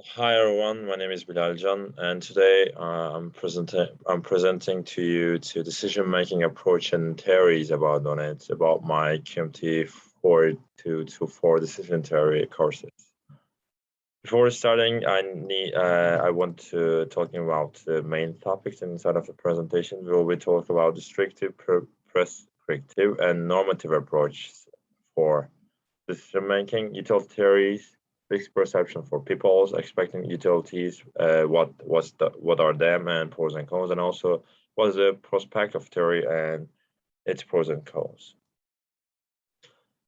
Hi everyone, my name is BİLAL, and today I'm presenting to you decision-making approach and theories about my QMT 4224 decision theory courses. Before starting, I want to talking about the main topics inside of the presentation. We will be talking about descriptive, prescriptive, and normative approaches for decision-making, utility theories, fixed perception for people's expecting utilities, what are them and pros and cons, and also what is the prospective theory and its pros and cons.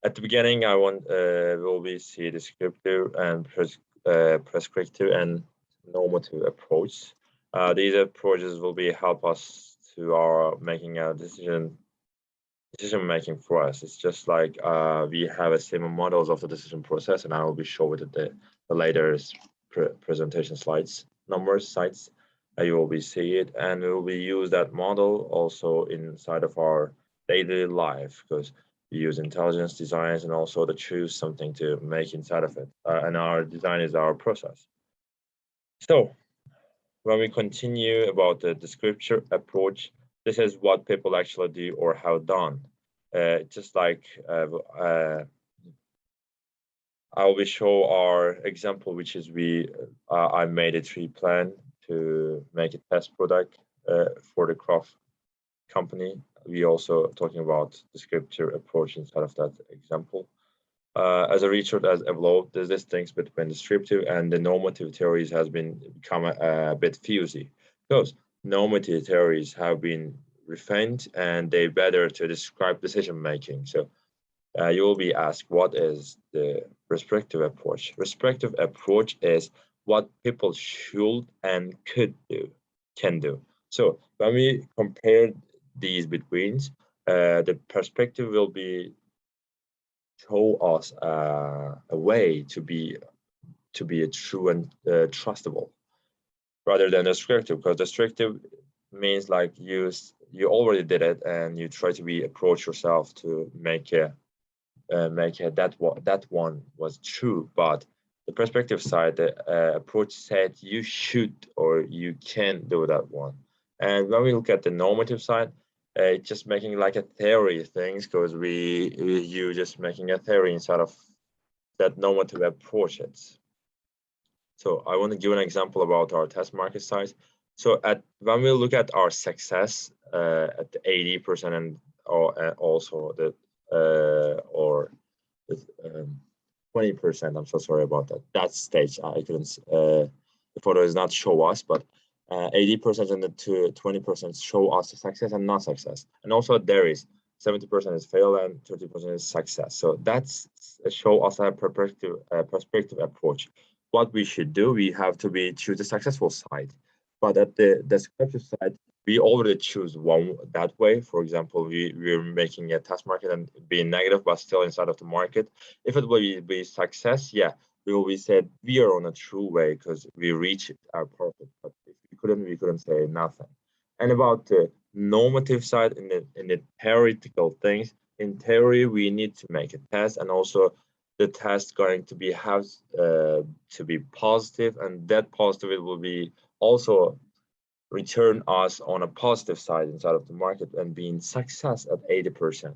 At the beginning, I want will be see descriptive and prescriptive and normative approach. These approaches will be help us to our making a decision making for us. It's just like we have a similar models of the decision process, and I will be showing the later presentation slides, numbers sites. You will be see it, and we will be use that model also inside of our daily life because we use intelligence designs and also to choose something to make inside of it. And our design is our process. So when we continue about the description approach, this is what people actually do or have done. Just like I will show our example, which is I made a tree plan to make a test product for the craft company. We also talking about descriptive approach inside of that example. As a research has evolved, the distinction between descriptive and the normative theories has become a bit fuzzy because normative theories have been refined and they better to describe decision making. So you will be asked, what is the restrictive approach? Restrictive approach is what people should and can do. So when we compare these between, the perspective will be show us a way to be a true and trustable rather than descriptive, because descriptive means like you already did it and you try to be approach yourself to make that one was true, but the perspective side, the approach said you should or you can do that one. And when we look at the normative side, just making like a theory things, because you just making a theory inside of that normative approaches. So I want to give an example about our test market size. So when we look at our success at the 80% and also the 20%, I'm so sorry about that. That stage I couldn't. The photo is not show us, but 80% and the 20% show us the success and not success. And also there is 70% is fail and 30% is success. So that's show us a perspective approach. What we should do, we have to choose the successful side. But at the descriptive side, we already choose one that way. For example, we're making a test market and being negative, but still inside of the market. If it will be success, yeah, we will be said we are on a true way because we reach our purpose. But if we couldn't say nothing. And about the normative side in the theoretical things, in theory, we need to make a test, and also the test going to be to be positive, and that positive it will be also return us on a positive side inside of the market and being success at 80%.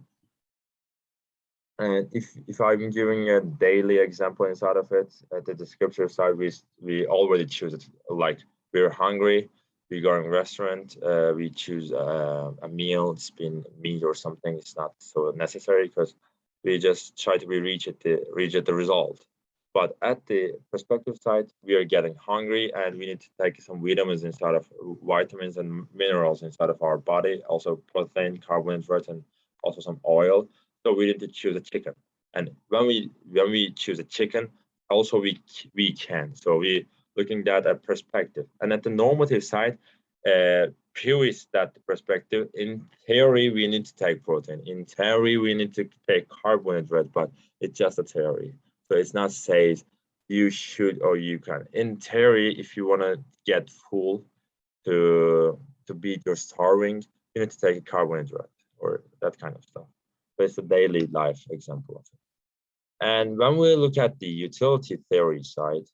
And if I'm giving a daily example inside of it, at the descriptive side, we already choose it. Like we're hungry, we go in restaurant, we choose a meal, it's been meat or something. It's not so necessary because we just try to reach the result. But at the perspective side, we are getting hungry and we need to take some vitamins inside of vitamins and minerals inside of our body, also protein, carbohydrates, and also some oil. So we need to choose a chicken. And when we choose a chicken, also we can. So we looking at a perspective. And at the normative side, pure is that perspective. In theory, we need to take protein. In theory, we need to take carbohydrate, but it's just a theory. So it's not says you should or you can. In theory, if you want to get full to beat your starving, you need to take a carbohydrate or that kind of stuff. So it's a daily life example of it. And when we look at the utility theory side,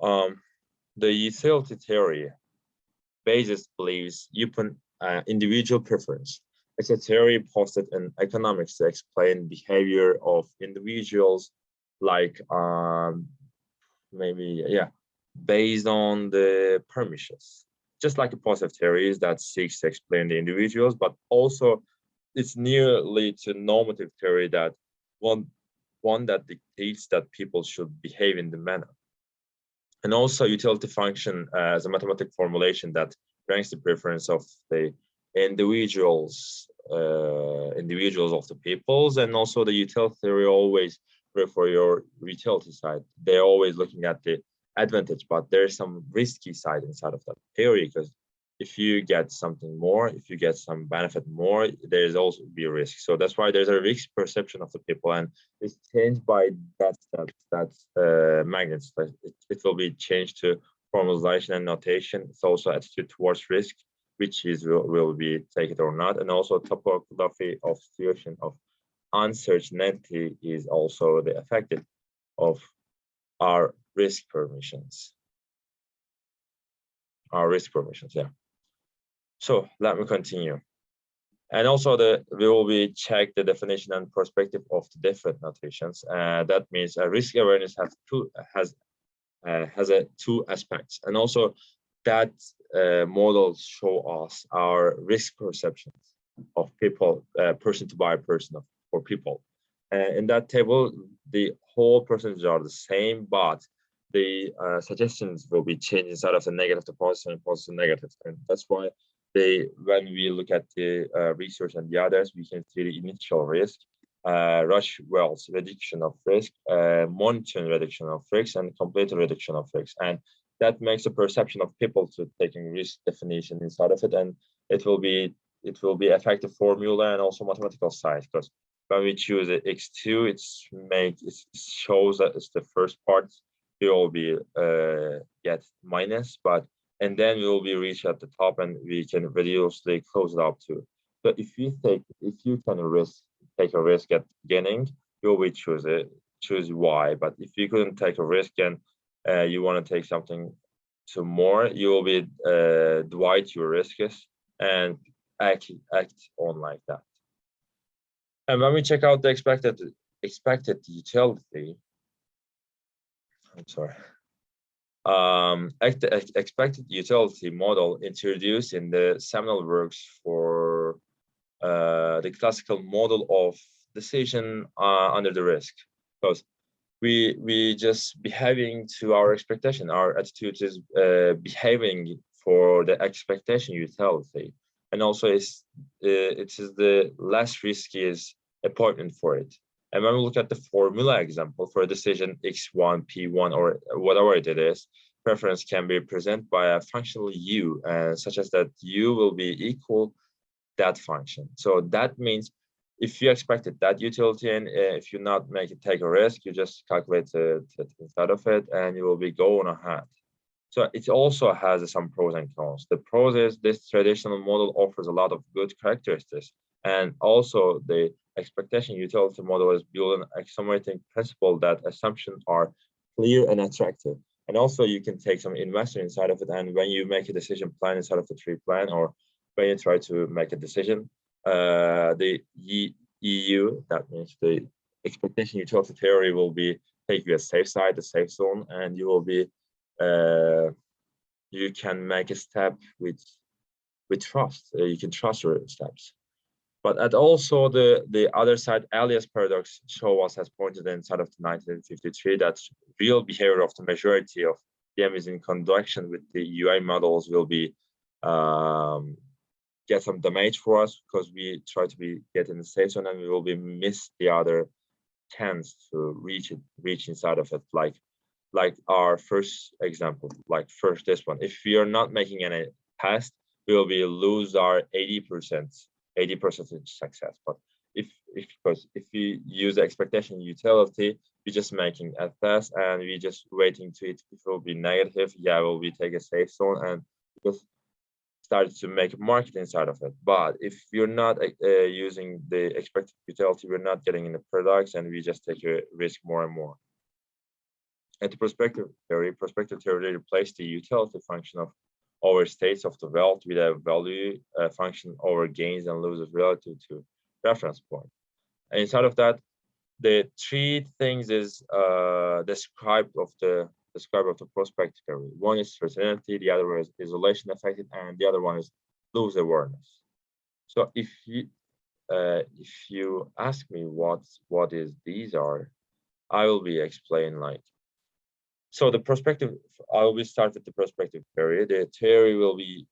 The utility theory basis believes upon individual preference. It's a theory posted in economics to explain behavior of individuals, like based on the permissions. Just like a positive theory that seeks to explain the individuals, but also it's nearly to normative theory that one that dictates that people should behave in the manner. And also utility function as a mathematical formulation that ranks the preference of the individuals of the peoples. And also the utility theory always for your utility side. They're always looking at the advantage, but there's some risky side inside of that theory, because if you get something more, if you get some benefit more, there's also be a risk. So that's why there's a risk perception of the people, and it's changed by that magnets. It will be changed to formalization and notation. It's also attitude towards risk, which is will be take it or not, and also topography of situation of uncertainty is also the affected of our risk permissions. Yeah. So let me continue. And also we will be check the definition and perspective of the different notations. That means risk awareness has two aspects, and also that models show us our risk perceptions of people, person to by person for people. In that table, the whole percentages are the same, but the suggestions will be changed inside of the negative to positive and positive to negative. And that's why when we look at the research and the others, we can see the initial risk, rush wells reduction of risk, monitoring reduction of risk, and complete reduction of risk. And that makes a perception of people to taking risk definition inside of it, and it will be effective formula and also mathematical side, because when we choose a x2, it shows that it's the first part we will be get minus, and then we will be reached at the top, and we can reduce the close it up to. So if you can take a risk at beginning, you will choose y. But if you couldn't take a risk and you want to take something to more, you will be divide your risks and act on like that. And when we check out the expected utility, expected utility model introduced in the seminal works for the classical model of decision under the risk, because we just behaving to our expectation. Our attitude is behaving for the expectation utility, and also it is the less riskiest appointment for it. And when we look at the formula example for a decision x1, p1, or whatever it is, preference can be presented by a functional u, such as that u will be equal that function. So that means if you expected that utility, and if you not take a risk, you just calculate it inside of it, and you will be going ahead. So it also has some pros and cons. The pros is this traditional model offers a lot of good characteristics, and also the expectation utility model is built on accumulating principle that assumptions are clear and attractive. And also you can take some investor inside of it, and when you make a decision plan inside of the tree plan, or when you try to make a decision, the EU, that means the expectation utility theory, will be take you a safe side, a safe zone, and you will be you can make a step with trust. You can trust your steps. But also the other side, Alias paradox show us has pointed inside of the 1953 that real behavior of the majority of DMs in conjunction with the UI models will be get some damage for us, because we try to get in the safe zone, and we will be miss the other chance to reach inside of it, like our first example, like first this one. If we are not making any pass, we will be lose our 80% success. But if we use the expectation utility, we're just making a pass, and we just waiting to it. If it will be negative, yeah, we'll be take a safe zone and just started to make a market inside of it. But if you're not using the expected utility, we're not getting in the products, and we just take a risk more and more. At the prospective theory replaced the utility function of over states of the wealth with a value function over gains and losses relative to reference point. And inside of that, the three things is described of the prospective theory. One is certainty, the other one is isolation affected, and the other one is lose awareness. So if you ask me what is these are, I will be explained like. So the perspective, I will be start with the perspective theory. The theory will be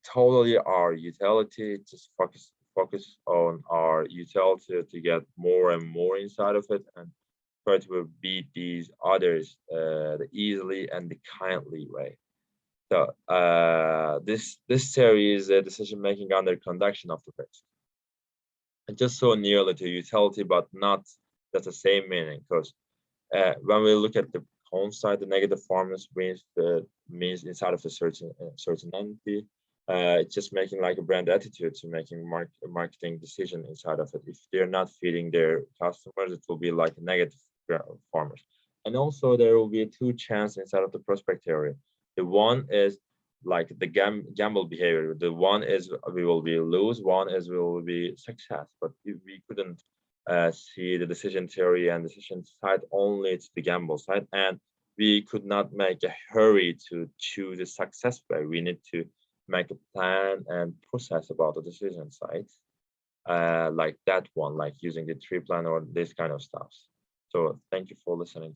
totally our utility, just focus on our utility to get more and more inside of it and try to beat these others the easily and the kindly way. So this theory is a decision making under conduction of the risk. And just so nearly to utility, but not that's the same meaning, because when we look at the cone side, the negative form means inside of a certain entity. It's just making like a brand attitude to making marketing decision inside of it. If they're not feeding their customers, it will be like a negative formers. And also there will be two chances inside of the prospect area. The one is like the gamble behavior. The one is we will be lose, one is we will be success. But if we couldn't see the decision theory and decision side, only it's the gamble side, and we could not make a hurry to choose a success way. We need to make a plan and process about the decision side, like that one, like using the tree plan or this kind of stuff. So thank you for listening.